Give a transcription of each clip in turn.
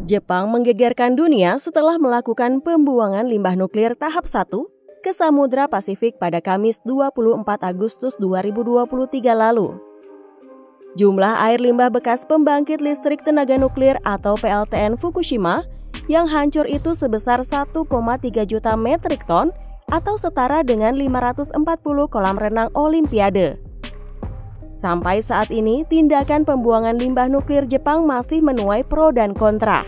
Jepang menggegerkan dunia setelah melakukan pembuangan limbah nuklir tahap 1 ke Samudra Pasifik pada Kamis 24 Agustus 2023 lalu. Jumlah air limbah bekas pembangkit listrik tenaga nuklir atau PLTN Fukushima yang hancur itu sebesar 1,3 juta metrik ton atau setara dengan 540 kolam renang Olimpiade. Sampai saat ini, tindakan pembuangan limbah nuklir Jepang masih menuai pro dan kontra.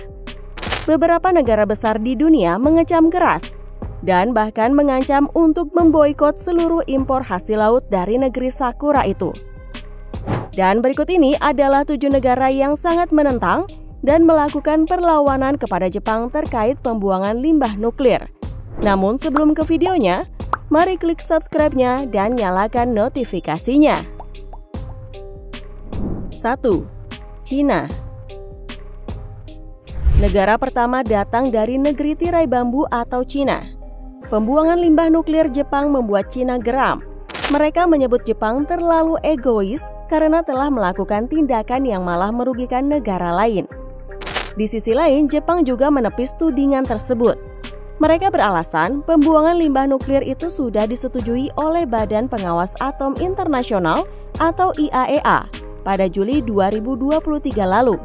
Beberapa negara besar di dunia mengecam keras dan bahkan mengancam untuk memboikot seluruh impor hasil laut dari negeri Sakura itu. Dan berikut ini adalah 7 negara yang sangat menentang dan melakukan perlawanan kepada Jepang terkait pembuangan limbah nuklir. Namun sebelum ke videonya, mari klik subscribe-nya dan nyalakan notifikasinya. 1. Cina. Negara pertama datang dari negeri tirai bambu atau Cina. Pembuangan limbah nuklir Jepang membuat Cina geram. Mereka menyebut Jepang terlalu egois karena telah melakukan tindakan yang malah merugikan negara lain. Di sisi lain, Jepang juga menepis tudingan tersebut. Mereka beralasan pembuangan limbah nuklir itu sudah disetujui oleh Badan Pengawas Atom Internasional atau IAEA pada Juli 2023 lalu.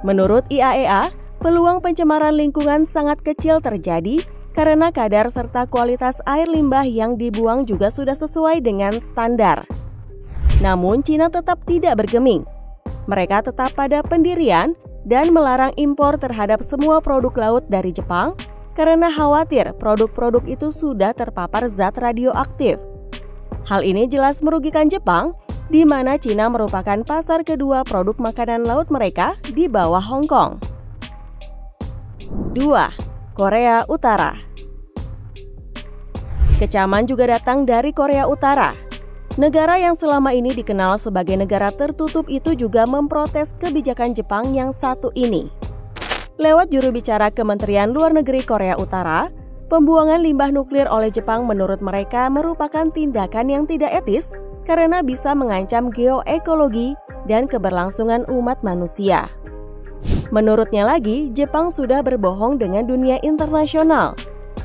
Menurut IAEA, peluang pencemaran lingkungan sangat kecil terjadi karena kadar serta kualitas air limbah yang dibuang juga sudah sesuai dengan standar. Namun Cina tetap tidak bergeming. Mereka tetap pada pendirian dan melarang impor terhadap semua produk laut dari Jepang karena khawatir produk-produk itu sudah terpapar zat radioaktif. Hal ini jelas merugikan Jepang, di mana Cina merupakan pasar kedua produk makanan laut mereka di bawah Hong Kong. 2. Korea Utara. Kecaman juga datang dari Korea Utara. Negara yang selama ini dikenal sebagai negara tertutup itu juga memprotes kebijakan Jepang yang satu ini. Lewat juru bicara Kementerian Luar Negeri Korea Utara, pembuangan limbah nuklir oleh Jepang menurut mereka merupakan tindakan yang tidak etis karena bisa mengancam geoekologi dan keberlangsungan umat manusia. Menurutnya lagi, Jepang sudah berbohong dengan dunia internasional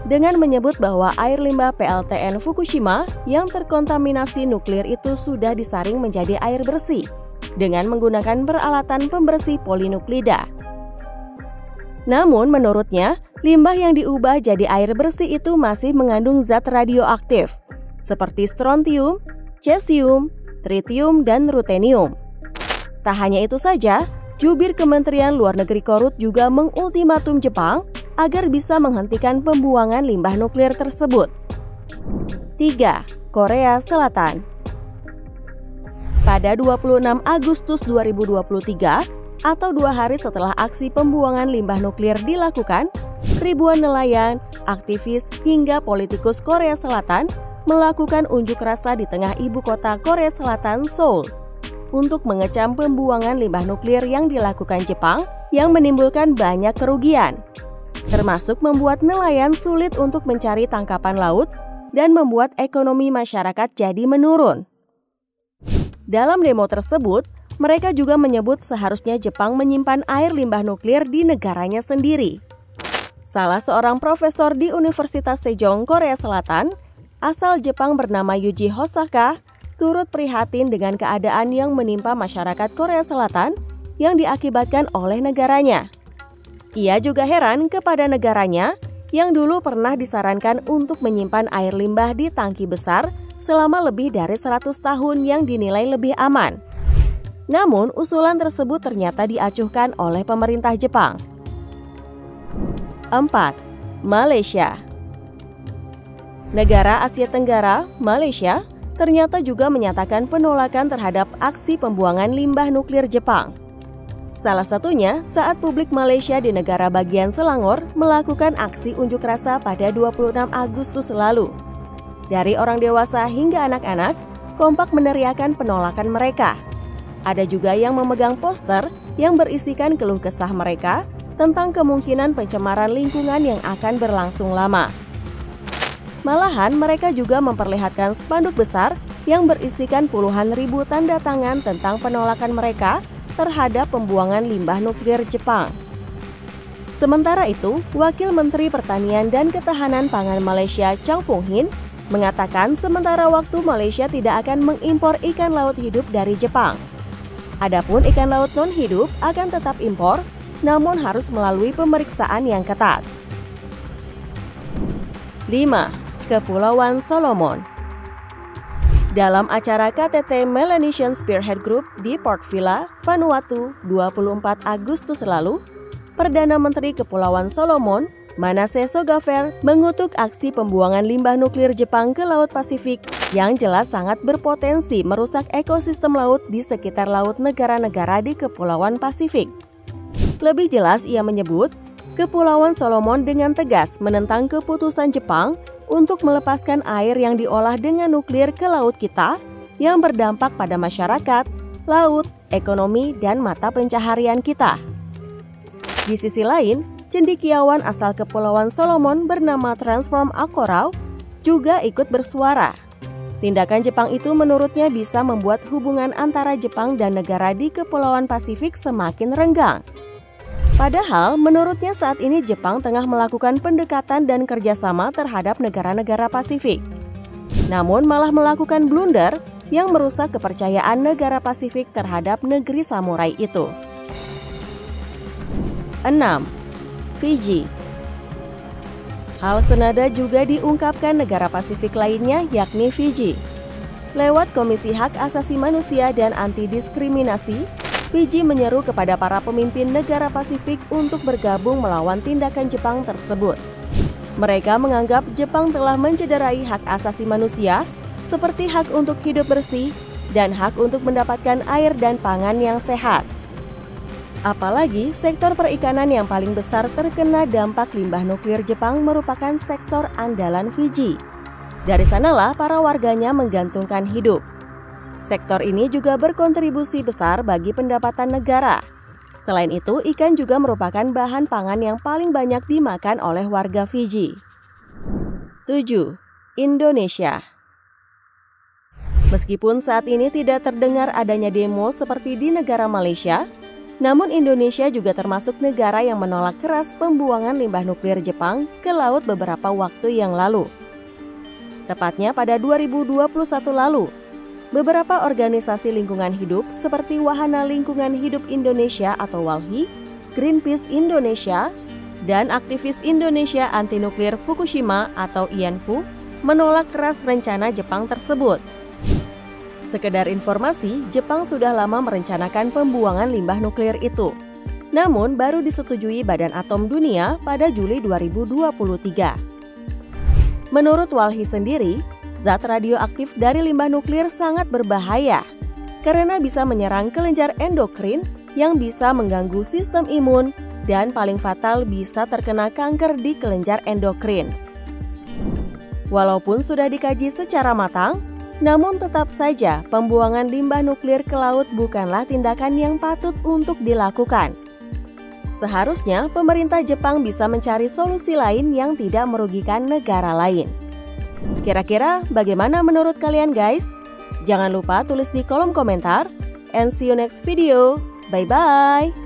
dengan menyebut bahwa air limbah PLTN Fukushima yang terkontaminasi nuklir itu sudah disaring menjadi air bersih dengan menggunakan peralatan pembersih polinuklida. Namun menurutnya, limbah yang diubah jadi air bersih itu masih mengandung zat radioaktif seperti strontium, cesium, tritium, dan rutenium. Tak hanya itu saja, jubir Kementerian Luar Negeri Korut juga mengultimatum Jepang agar bisa menghentikan pembuangan limbah nuklir tersebut. 3. Korea Selatan. Pada 26 Agustus 2023, atau 2 hari setelah aksi pembuangan limbah nuklir dilakukan, ribuan nelayan, aktivis, hingga politikus Korea Selatan melakukan unjuk rasa di tengah ibu kota Korea Selatan, Seoul, untuk mengecam pembuangan limbah nuklir yang dilakukan Jepang yang menimbulkan banyak kerugian, termasuk membuat nelayan sulit untuk mencari tangkapan laut dan membuat ekonomi masyarakat jadi menurun. Dalam demo tersebut, mereka juga menyebut seharusnya Jepang menyimpan air limbah nuklir di negaranya sendiri. Salah seorang profesor di Universitas Sejong, Korea Selatan, asal Jepang bernama Yuji Hosaka, turut prihatin dengan keadaan yang menimpa masyarakat Korea Selatan yang diakibatkan oleh negaranya. Ia juga heran kepada negaranya yang dulu pernah disarankan untuk menyimpan air limbah di tangki besar selama lebih dari 100 tahun yang dinilai lebih aman. Namun, usulan tersebut ternyata diacuhkan oleh pemerintah Jepang. 4. Malaysia. Negara Asia Tenggara, Malaysia, ternyata juga menyatakan penolakan terhadap aksi pembuangan limbah nuklir Jepang. Salah satunya saat publik Malaysia di negara bagian Selangor melakukan aksi unjuk rasa pada 26 Agustus lalu. Dari orang dewasa hingga anak-anak, kompak meneriakan penolakan mereka. Ada juga yang memegang poster yang berisikan keluh kesah mereka tentang kemungkinan pencemaran lingkungan yang akan berlangsung lama. Malahan mereka juga memperlihatkan spanduk besar yang berisikan puluhan ribu tanda tangan tentang penolakan mereka terhadap pembuangan limbah nuklir Jepang. Sementara itu, Wakil Menteri Pertanian dan Ketahanan Pangan Malaysia Chang Fung Hin mengatakan sementara waktu Malaysia tidak akan mengimpor ikan laut hidup dari Jepang. Adapun ikan laut non-hidup akan tetap impor, namun harus melalui pemeriksaan yang ketat. 5. Kepulauan Solomon. Dalam acara KTT Melanesian Spearhead Group di Port Vila, Vanuatu, 24 Agustus lalu, Perdana Menteri Kepulauan Solomon, Manasseh Sogavare, mengutuk aksi pembuangan limbah nuklir Jepang ke Laut Pasifik yang jelas sangat berpotensi merusak ekosistem laut di sekitar laut negara-negara di Kepulauan Pasifik. Lebih jelas, ia menyebut, Kepulauan Solomon dengan tegas menentang keputusan Jepang untuk melepaskan air yang diolah dengan nuklir ke laut kita yang berdampak pada masyarakat, laut, ekonomi, dan mata pencaharian kita. Di sisi lain, cendekiawan asal Kepulauan Solomon bernama Transform Akorau juga ikut bersuara. Tindakan Jepang itu menurutnya bisa membuat hubungan antara Jepang dan negara di Kepulauan Pasifik semakin renggang. Padahal menurutnya saat ini Jepang tengah melakukan pendekatan dan kerjasama terhadap negara-negara Pasifik. Namun malah melakukan blunder yang merusak kepercayaan negara Pasifik terhadap negeri samurai itu. 6. Fiji. Hal senada juga diungkapkan negara Pasifik lainnya yakni Fiji. Lewat Komisi Hak Asasi Manusia dan Anti-Diskriminasi, Fiji menyeru kepada para pemimpin negara Pasifik untuk bergabung melawan tindakan Jepang tersebut. Mereka menganggap Jepang telah mencederai hak asasi manusia seperti hak untuk hidup bersih dan hak untuk mendapatkan air dan pangan yang sehat. Apalagi sektor perikanan yang paling besar terkena dampak limbah nuklir Jepang merupakan sektor andalan Fiji. Dari sanalah para warganya menggantungkan hidup. Sektor ini juga berkontribusi besar bagi pendapatan negara. Selain itu, ikan juga merupakan bahan pangan yang paling banyak dimakan oleh warga Fiji. 7. Indonesia. Meskipun saat ini tidak terdengar adanya demo seperti di negara Malaysia, namun Indonesia juga termasuk negara yang menolak keras pembuangan limbah nuklir Jepang ke laut beberapa waktu yang lalu. Tepatnya pada 2021 lalu, beberapa organisasi lingkungan hidup seperti Wahana Lingkungan Hidup Indonesia atau WALHI, Greenpeace Indonesia, dan aktivis Indonesia Anti Nuklir Fukushima atau IANFU menolak keras rencana Jepang tersebut. Sekedar informasi, Jepang sudah lama merencanakan pembuangan limbah nuklir itu. Namun baru disetujui Badan Atom Dunia pada Juli 2023. Menurut WALHI sendiri, zat radioaktif dari limbah nuklir sangat berbahaya karena bisa menyerang kelenjar endokrin yang bisa mengganggu sistem imun dan paling fatal bisa terkena kanker di kelenjar endokrin. Walaupun sudah dikaji secara matang, namun tetap saja pembuangan limbah nuklir ke laut bukanlah tindakan yang patut untuk dilakukan. Seharusnya pemerintah Jepang bisa mencari solusi lain yang tidak merugikan negara lain. Kira-kira bagaimana menurut kalian guys? Jangan lupa tulis di kolom komentar. And see you next video. Bye-bye.